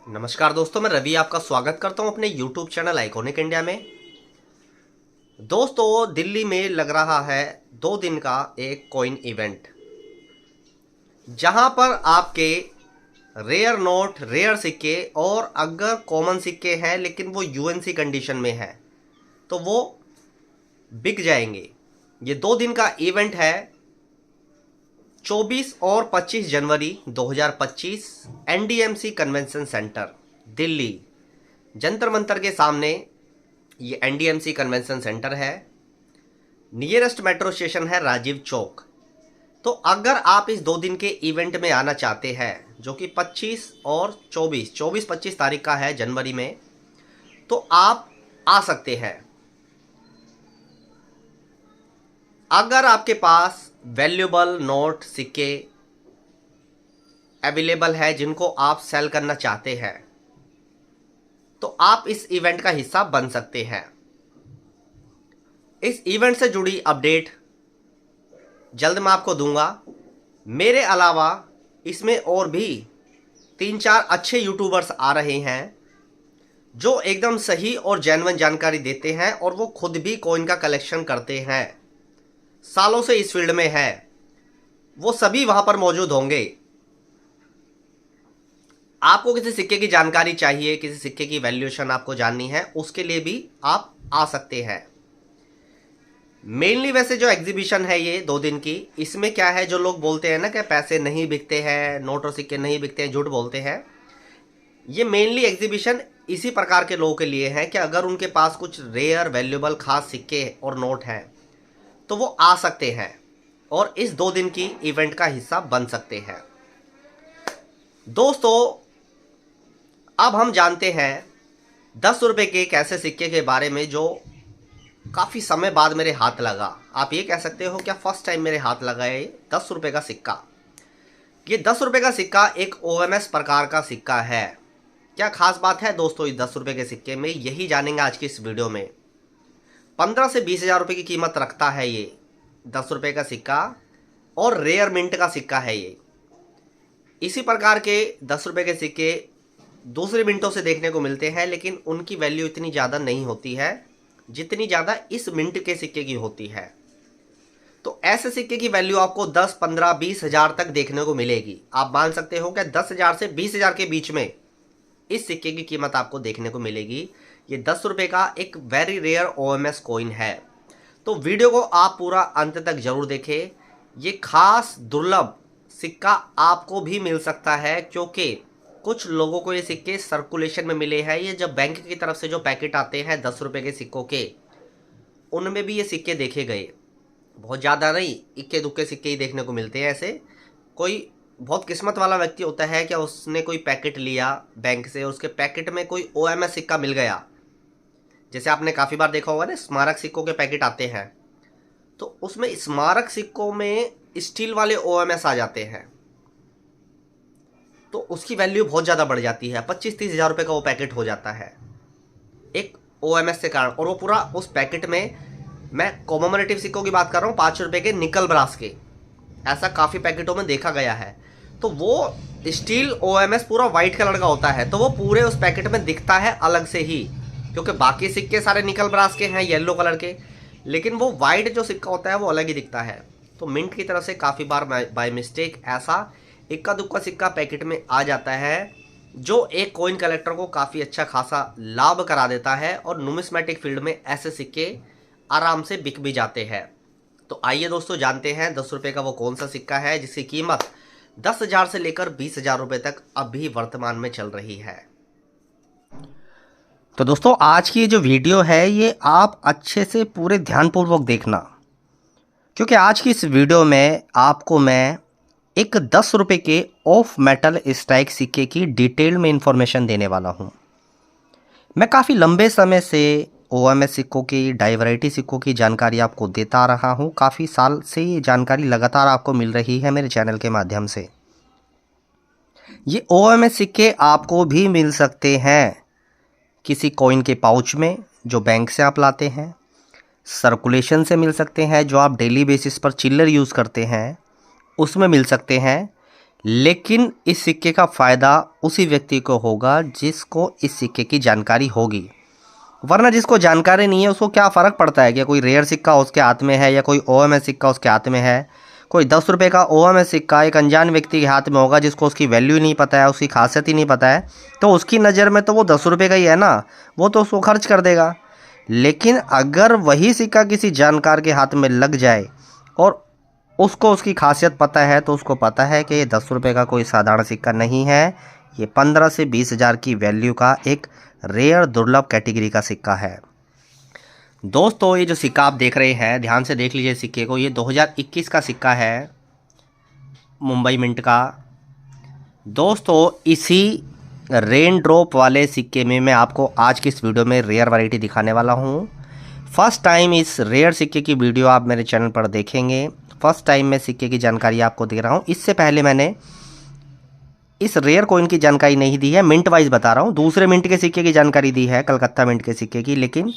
नमस्कार दोस्तों, मैं रवि आपका स्वागत करता हूं अपने YouTube चैनल आइकॉनिक इंडिया में। दोस्तों, दिल्ली में लग रहा है 2 दिन का एक कॉइन इवेंट, जहां पर आपके रेयर नोट, रेयर सिक्के और अगर कॉमन सिक्के हैं लेकिन वो यूएनसी कंडीशन में है तो वो बिक जाएंगे। ये 2 दिन का इवेंट है। 24 और 25 जनवरी 2025 NDMC convention centre Delhi, Jantar Mantar के सामने ये एनडीएमसी कन्वेंशन सेंटर है। नियरेस्ट मेट्रो स्टेशन है राजीव चौक। तो अगर आप इस 2 दिन के इवेंट में आना चाहते हैं, जो कि 25 और 24 तारीख का है जनवरी में, तो आप आ सकते हैं। अगर आपके पास वैल्यूएबल नोट, सिक्के अवेलेबल है जिनको आप सेल करना चाहते हैं, तो आप इस इवेंट का हिस्सा बन सकते हैं। इस इवेंट से जुड़ी अपडेट जल्द मैं आपको दूंगा। मेरे अलावा इसमें और भी 3-4 अच्छे यूट्यूबर्स आ रहे हैं जो एकदम सही और जेन्युइन जानकारी देते हैं, और वो खुद भी कॉइन का कलेक्शन करते हैं, सालों से इस फील्ड में है। वो सभी वहां पर मौजूद होंगे। आपको किसी सिक्के की जानकारी चाहिए, किसी सिक्के की वैल्यूएशन आपको जाननी है, उसके लिए भी आप आ सकते हैं। मेनली वैसे जो एग्जीबिशन है ये 2 दिन की, इसमें क्या है, जो लोग बोलते हैं ना कि पैसे नहीं बिकते हैं, नोट और सिक्के नहीं बिकते हैं, झूठ बोलते हैं। ये मेनली एग्जीबिशन इसी प्रकार के लोगों के लिए है कि अगर उनके पास कुछ रेयर, वैल्यूएबल, खास सिक्के और नोट हैं तो वो आ सकते हैं और इस 2 दिन की इवेंट का हिस्सा बन सकते हैं। दोस्तों, अब हम जानते हैं 10 रुपए के एक ऐसे सिक्के के बारे में जो काफ़ी समय बाद मेरे हाथ लगा। आप ये कह सकते हो क्या फर्स्ट टाइम मेरे हाथ लगा है 10 रुपए का सिक्का। ये 10 रुपए का सिक्का एक ओएमएस प्रकार का सिक्का है। क्या खास बात है दोस्तों इस 10 रुपए के सिक्के में, यही जानेंगे आज की इस वीडियो में। 15 से 20 हज़ार रुपये की कीमत रखता है ये 10 रुपए का सिक्का, और रेयर मिंट का सिक्का है ये। इसी प्रकार के 10 रुपए के सिक्के दूसरे मिंटों से देखने को मिलते हैं, लेकिन उनकी वैल्यू इतनी ज़्यादा नहीं होती है जितनी ज़्यादा इस मिंट के सिक्के की होती है। तो ऐसे सिक्के की वैल्यू आपको 10, 15, 20 हज़ार तक देखने को मिलेगी। आप मान सकते हो कि 10 हज़ार से 20 हज़ार के बीच में इस सिक्के की कीमत आपको देखने को मिलेगी। ये 10 रुपये का एक वेरी रेयर ओएमएस कॉइन है। तो वीडियो को आप पूरा अंत तक जरूर देखें। ये खास दुर्लभ सिक्का आपको भी मिल सकता है, क्योंकि कुछ लोगों को ये सिक्के सर्कुलेशन में मिले हैं। ये जब बैंक की तरफ से जो पैकेट आते हैं 10 रुपये के सिक्कों के, उनमें भी ये सिक्के देखे गए। बहुत ज़्यादा नहीं, इक्के दुक्के सिक्के ही देखने को मिलते हैं। ऐसे कोई बहुत किस्मत वाला व्यक्ति होता है कि उसने कोई पैकेट लिया बैंक से, उसके पैकेट में कोई ओएमएस सिक्का मिल गया। जैसे आपने काफ़ी बार देखा होगा ना, स्मारक सिक्कों के पैकेट आते हैं, तो उसमें स्मारक सिक्कों में स्टील वाले ओएमएस आ जाते हैं, तो उसकी वैल्यू बहुत ज़्यादा बढ़ जाती है। 25-30 हज़ार रुपये का वो पैकेट हो जाता है एक ओएमएस के कारण। और वो पूरा उस पैकेट में, मैं कॉमेमोरेटिव सिक्कों की बात कर रहा हूँ, 5 रुपये के निकल ब्रास के, ऐसा काफ़ी पैकेटों में देखा गया है। तो वो स्टील ओएमएस पूरा वाइट कलर का होता है, तो वो पूरे उस पैकेट में दिखता है अलग से ही, क्योंकि बाकी सिक्के सारे निकल ब्रास के हैं, येलो कलर के, लेकिन वो वाइट जो सिक्का होता है वो अलग ही दिखता है। तो मिंट की तरफ से काफ़ी बार बाय मिस्टेक ऐसा इक्का दुक्का सिक्का पैकेट में आ जाता है, जो एक कॉइन कलेक्टर को काफ़ी अच्छा खासा लाभ करा देता है, और नुमिस्मेटिक फील्ड में ऐसे सिक्के आराम से बिक भी जाते हैं। तो आइए दोस्तों जानते हैं 10 रुपये का वो कौन सा सिक्का है जिसकी कीमत 10 हज़ार से लेकर 20 हज़ार रुपये तक अभी वर्तमान में चल रही है। तो दोस्तों, आज की जो वीडियो है ये आप अच्छे से पूरे ध्यानपूर्वक देखना, क्योंकि आज की इस वीडियो में आपको मैं एक 10 रुपये के ऑफ मेटल स्ट्राइक सिक्के की डिटेल में इंफॉर्मेशन देने वाला हूं। मैं काफ़ी लंबे समय से ओएमएस सिक्कों की, डाइवराइटी सिक्कों की जानकारी आपको देता आ रहा हूं। काफ़ी साल से ये जानकारी लगातार आपको मिल रही है मेरे चैनल के माध्यम से। ये ओएमएस सिक्के आपको भी मिल सकते हैं किसी कॉइन के पाउच में जो बैंक से आप लाते हैं, सर्कुलेशन से मिल सकते हैं जो आप डेली बेसिस पर चिल्लर यूज़ करते हैं उसमें मिल सकते हैं, लेकिन इस सिक्के का फ़ायदा उसी व्यक्ति को होगा जिसको इस सिक्के की जानकारी होगी, वरना जिसको जानकारी नहीं है उसको क्या फ़र्क पड़ता है कि कोई रेयर सिक्का उसके हाथ में है या कोई ओएमएस सिक्का उसके हाथ में है। कोई 10 रुपये का ओएमएस सिक्का एक अनजान व्यक्ति के हाथ में होगा जिसको उसकी वैल्यू ही नहीं पता है, उसकी खासियत ही नहीं पता है, तो उसकी नज़र में तो वो 10 रुपये का ही है ना, वो तो उसको खर्च कर देगा। लेकिन अगर वही सिक्का किसी जानकार के हाथ में लग जाए और उसको उसकी खासियत पता है, तो उसको पता है कि ये 10 रुपये का कोई साधारण सिक्का नहीं है, ये 15 से 20 हज़ार की वैल्यू का एक रेयर दुर्लभ कैटेगरी का सिक्का है। दोस्तों ये जो सिक्का आप देख रहे हैं, ध्यान से देख लीजिए सिक्के को, ये 2021 का सिक्का है, मुंबई मिंट का। दोस्तों इसी रेन ड्रॉप वाले सिक्के में मैं आपको आज की इस वीडियो में रेयर वैरायटी दिखाने वाला हूँ। फर्स्ट टाइम इस रेयर सिक्के की वीडियो आप मेरे चैनल पर देखेंगे। फर्स्ट टाइम मैं सिक्के की जानकारी आपको दे रहा हूँ। इससे पहले मैंने इस रेयर कॉइन की जानकारी नहीं दी है, मिंट वाइज बता रहा हूँ। दूसरे मिंट के सिक्के की जानकारी दी है, कलकत्ता मिंट के सिक्के की, लेकिन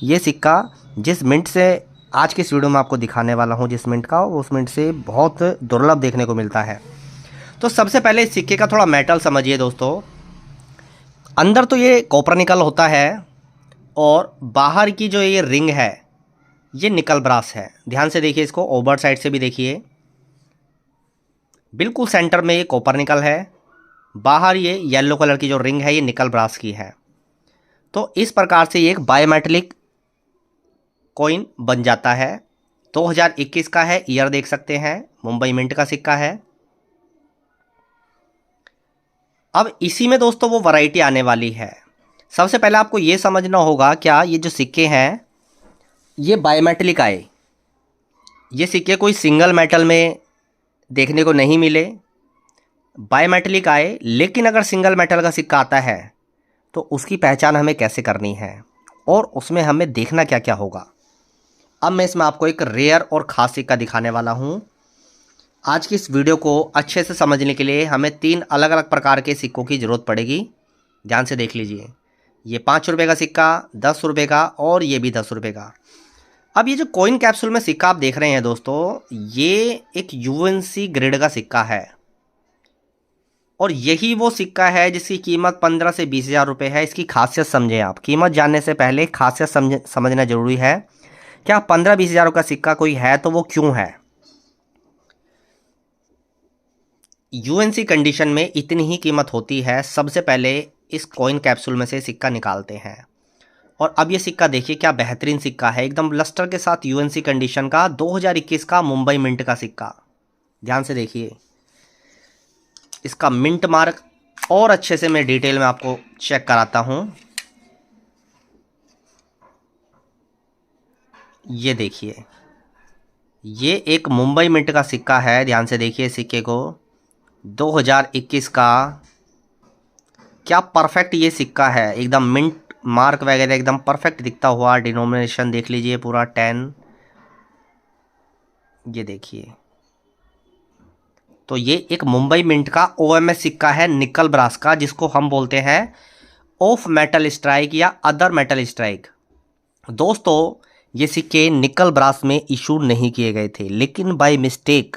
ये सिक्का जिस मिंट से आज की इस वीडियो में आपको दिखाने वाला हूँ, जिस मिंट का, उस मिंट से बहुत दुर्लभ देखने को मिलता है। तो सबसे पहले इस सिक्के का थोड़ा मेटल समझिए दोस्तों। अंदर तो ये कॉपर निकल होता है और बाहर की जो ये रिंग है ये निकल ब्रास है। ध्यान से देखिए इसको, ओवर साइड से भी देखिए, बिल्कुल सेंटर में ये कॉपर निकल है, बाहर ये येलो कलर की जो रिंग है ये निकल ब्रास की है। तो इस प्रकार से ये एक बायोमेटलिक कॉइन बन जाता है। 2021 का है, ईयर देख सकते हैं, मुंबई मिंट का सिक्का है। अब इसी में दोस्तों वो वैरायटी आने वाली है। सबसे पहले आपको ये समझना होगा, क्या ये जो सिक्के हैं ये बायोमेटलिक आए, ये सिक्के कोई सिंगल मेटल में देखने को नहीं मिले, बायोमेटलिक आए। लेकिन अगर सिंगल मेटल का सिक्का आता है तो उसकी पहचान हमें कैसे करनी है और उसमें हमें देखना क्या क्या होगा। अब मैं इसमें आपको एक रेयर और ख़ास सिक्का दिखाने वाला हूँ। आज की इस वीडियो को अच्छे से समझने के लिए हमें 3 अलग अलग प्रकार के सिक्कों की ज़रूरत पड़ेगी। ध्यान से देख लीजिए, ये 5 रुपये का सिक्का, 10 रुपये का और ये भी 10 रुपये का। अब ये जो कॉइन कैप्सूल में सिक्का आप देख रहे हैं दोस्तों, ये एक यूएनसी ग्रेड का सिक्का है और यही वो सिक्का है जिसकी कीमत 15 से 20 हज़ार रुपये है। इसकी खासियत समझें आप, कीमत जानने से पहले खासियत समझना जरूरी है। क्या 15-20 हज़ार का सिक्का कोई है तो वो क्यों है? यूएनसी कंडीशन में इतनी ही कीमत होती है। सबसे पहले इस कॉइन कैप्सूल में से सिक्का निकालते हैं और अब ये सिक्का देखिए क्या बेहतरीन सिक्का है, एकदम लस्टर के साथ यूएनसी कंडीशन का 2021 का मुंबई मिंट का सिक्का। ध्यान से देखिए इसका मिंट मार्क और अच्छे से मैं डिटेल में आपको चेक कराता हूं। ये देखिए, ये एक मुंबई मिंट का सिक्का है। ध्यान से देखिए सिक्के को, 2021 का। क्या परफेक्ट ये सिक्का है, एकदम मिंट मार्क वगैरह एकदम परफेक्ट दिखता हुआ। डिनोमिनेशन देख लीजिए पूरा 10, ये देखिए। तो ये एक मुंबई मिंट का ओएमएस सिक्का है, निकल ब्रास का, जिसको हम बोलते हैं ऑफ मेटल स्ट्राइक या अदर मेटल स्ट्राइक। दोस्तों ये सिक्के निकल ब्रास में इशू नहीं किए गए थे, लेकिन बाय मिस्टेक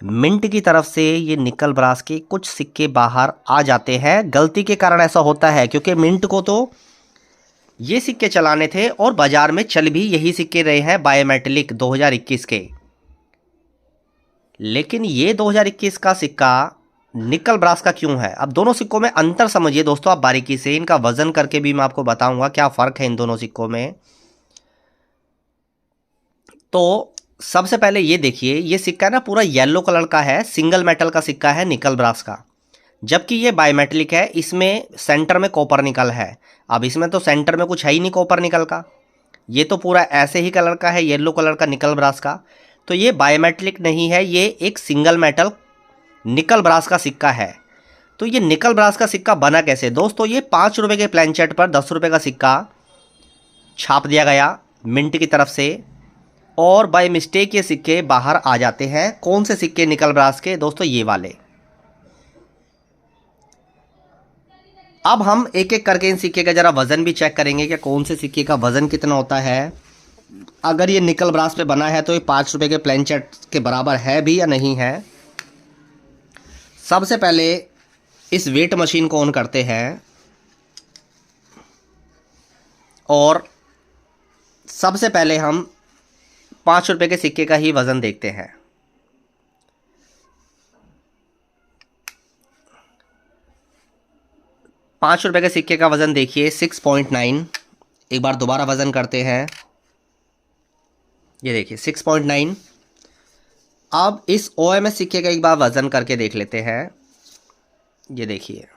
मिंट की तरफ से ये निकल ब्रास के कुछ सिक्के बाहर आ जाते हैं। गलती के कारण ऐसा होता है, क्योंकि मिंट को तो ये सिक्के चलाने थे और बाजार में चल भी यही सिक्के रहे हैं बायोमेटलिक 2021 के। लेकिन ये 2021 का सिक्का निकल ब्रास का क्यों है? अब दोनों सिक्कों में अंतर समझिए दोस्तों आप बारीकी से। इनका वजन करके भी मैं आपको बताऊंगा क्या फ़र्क है इन दोनों सिक्कों में। तो सबसे पहले ये देखिए, ये सिक्का ना पूरा येलो कलर का है, सिंगल मेटल का सिक्का है निकल ब्रास का, जबकि ये बायोमेटलिक है। इसमें सेंटर में कॉपर निकल है। अब इसमें तो सेंटर में कुछ है ही नहीं कॉपर निकल का, ये तो पूरा ऐसे ही कलर का है, येलो कलर का निकल ब्रास का। तो ये बायोमेटलिक नहीं है, ये एक सिंगल मेटल निकल ब्रास का सिक्का है। तो ये निकल ब्रास का सिक्का बना कैसे दोस्तों? ये 5 रुपये के प्लेनचेट पर 10 रुपये का सिक्का छाप दिया गया मिंट की तरफ से और बाय मिस्टेक ये सिक्के बाहर आ जाते हैं। कौन से सिक्के निकल ब्रास के दोस्तों? ये वाले। अब हम एक एक करके इन सिक्के का ज़रा वज़न भी चेक करेंगे कि कौन से सिक्के का वज़न कितना होता है। अगर ये निकल ब्रास पे बना है तो ये 5 रुपये के प्लेनचेट के बराबर है भी या नहीं है। सबसे पहले इस वेट मशीन को ऑन करते हैं और सबसे पहले हम 5 रुपए के सिक्के का ही वज़न देखते हैं। ₹5 के सिक्के का वज़न देखिए 6.9। एक बार दोबारा वज़न करते हैं, ये देखिए 6.9। अब इस OMS सिक्के का एक बार वज़न करके देख लेते हैं, ये देखिए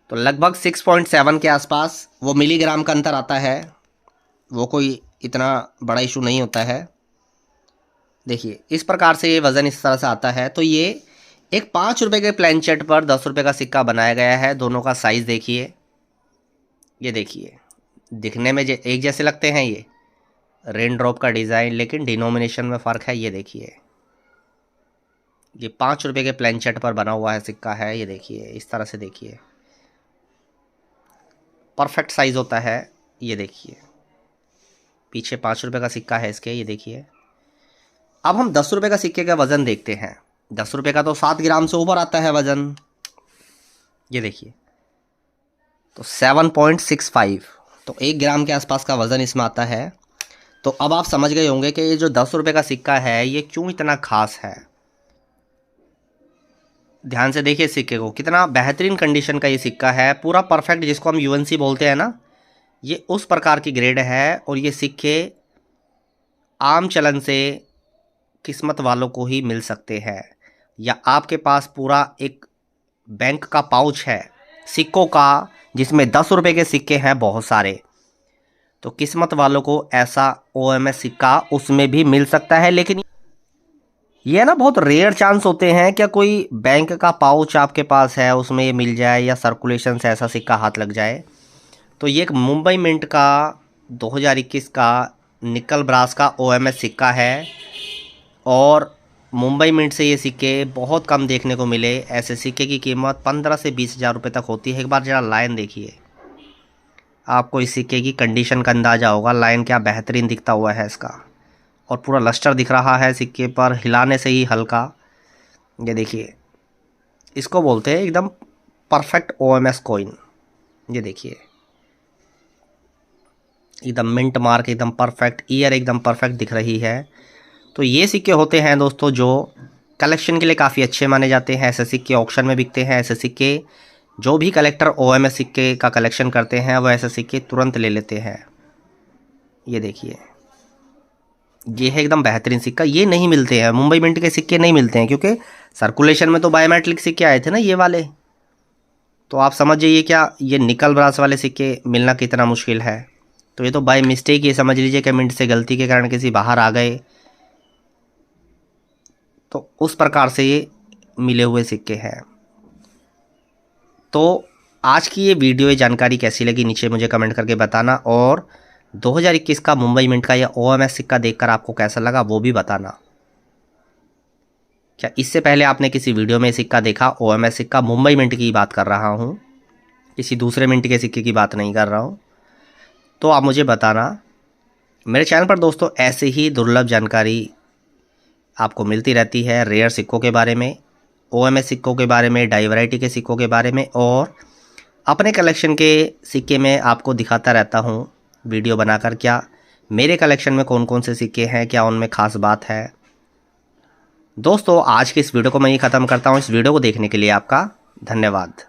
तो लगभग 6.7 के आसपास वो मिलीग्राम का अंतर आता है। वो कोई इतना बड़ा इशू नहीं होता है। देखिए इस प्रकार से ये वज़न इस तरह से आता है। तो ये एक 5 रुपए के प्लेनचेट पर 10 रुपए का सिक्का बनाया गया है। दोनों का साइज़ देखिए, ये देखिए दिखने में एक जैसे लगते हैं ये रेन ड्रॉप का डिज़ाइन, लेकिन डिनोमिनेशन में फ़र्क है। ये देखिए ये 5 रुपए के प्लेनचेट पर बना हुआ है सिक्का है। ये देखिए इस तरह से देखिए परफेक्ट साइज़ होता है। ये देखिए पीछे 5 रुपए का सिक्का है इसके, ये देखिए। अब हम 10 रुपए का सिक्के का वज़न देखते हैं। 10 रुपए का तो 7 ग्राम से ऊपर आता है वज़न, ये देखिए तो 7.65, तो 1 ग्राम के आसपास का वज़न इसमें आता है। तो अब आप समझ गए होंगे कि ये जो 10 रुपए का सिक्का है ये क्यों इतना खास है। ध्यान से देखिए सिक्के को, कितना बेहतरीन कंडीशन का ये सिक्का है, पूरा परफेक्ट, जिसको हम UNC बोलते हैं ना, ये उस प्रकार की ग्रेड है। और ये सिक्के आम चलन से किस्मत वालों को ही मिल सकते हैं, या आपके पास पूरा एक बैंक का पाउच है सिक्कों का जिसमें 10 रुपए के सिक्के हैं बहुत सारे, तो किस्मत वालों को ऐसा OMS सिक्का उसमें भी मिल सकता है। लेकिन ये ना बहुत रेयर चांस होते हैं, क्या कोई बैंक का पाउच आपके पास है उसमें ये मिल जाए, या सर्कुलेशन से ऐसा सिक्का हाथ लग जाए। तो ये एक मुंबई मिंट का 2021 का निकल ब्रास का OMS सिक्का है, और मुंबई मिंट से ये सिक्के बहुत कम देखने को मिले। ऐसे सिक्के की कीमत 15 से 20 हज़ार रुपये तक होती है। एक बार ज़रा लाइन देखिए, आपको इस सिक्के की कंडीशन का अंदाज़ा होगा। लाइन क्या बेहतरीन दिखता हुआ है इसका, और पूरा लस्टर दिख रहा है सिक्के पर, हिलाने से ही हल्का। ये देखिए इसको बोलते हैं एकदम परफेक्ट OMS कॉइन। ये देखिए एकदम मिंट मार्क, एकदम परफेक्ट, ईयर एकदम परफेक्ट दिख रही है। तो ये सिक्के होते हैं दोस्तों जो कलेक्शन के लिए काफ़ी अच्छे माने जाते हैं। ऐसे सिक्के ऑक्शन में बिकते हैं। ऐसे सिक्के जो भी कलेक्टर OMS सिक्के का कलेक्शन करते हैं वो ऐसे सिक्के तुरंत ले लेते हैं। ये देखिए ये है एकदम बेहतरीन सिक्का। ये नहीं मिलते हैं, मुंबई मिंट के सिक्के नहीं मिलते हैं, क्योंकि सर्कुलेशन में तो बायोमेट्रिक सिक्के आए थे ना ये वाले। तो आप समझ जाइए क्या ये निकल ब्रास वाले सिक्के मिलना कितना मुश्किल है। तो ये तो बाय मिस्टेक ये समझ लीजिए कि मिंट से गलती के कारण किसी बाहर आ गए, तो उस प्रकार से ये मिले हुए सिक्के हैं। तो आज की ये वीडियो, ये जानकारी कैसी लगी नीचे मुझे कमेंट करके बताना, और 2021 का मुंबई मिंट का या OMS सिक्का देखकर आपको कैसा लगा वो भी बताना। क्या इससे पहले आपने किसी वीडियो में सिक्का देखा OMS सिक्का? मुंबई मिंट की बात कर रहा हूँ, किसी दूसरे मिंट के सिक्के की बात नहीं कर रहा हूँ। तो आप मुझे बताना। मेरे चैनल पर दोस्तों ऐसे ही दुर्लभ जानकारी आपको मिलती रहती है, रेयर सिक्कों के बारे में, OMS सिक्कों के बारे में, डाई वैरायटी के सिक्कों के बारे में, और अपने कलेक्शन के सिक्के में आपको दिखाता रहता हूँ वीडियो बनाकर क्या मेरे कलेक्शन में कौन कौन से सिक्के हैं, क्या उनमें ख़ास बात है। दोस्तों आज की इस वीडियो को मैं ही ख़त्म करता हूँ। इस वीडियो को देखने के लिए आपका धन्यवाद।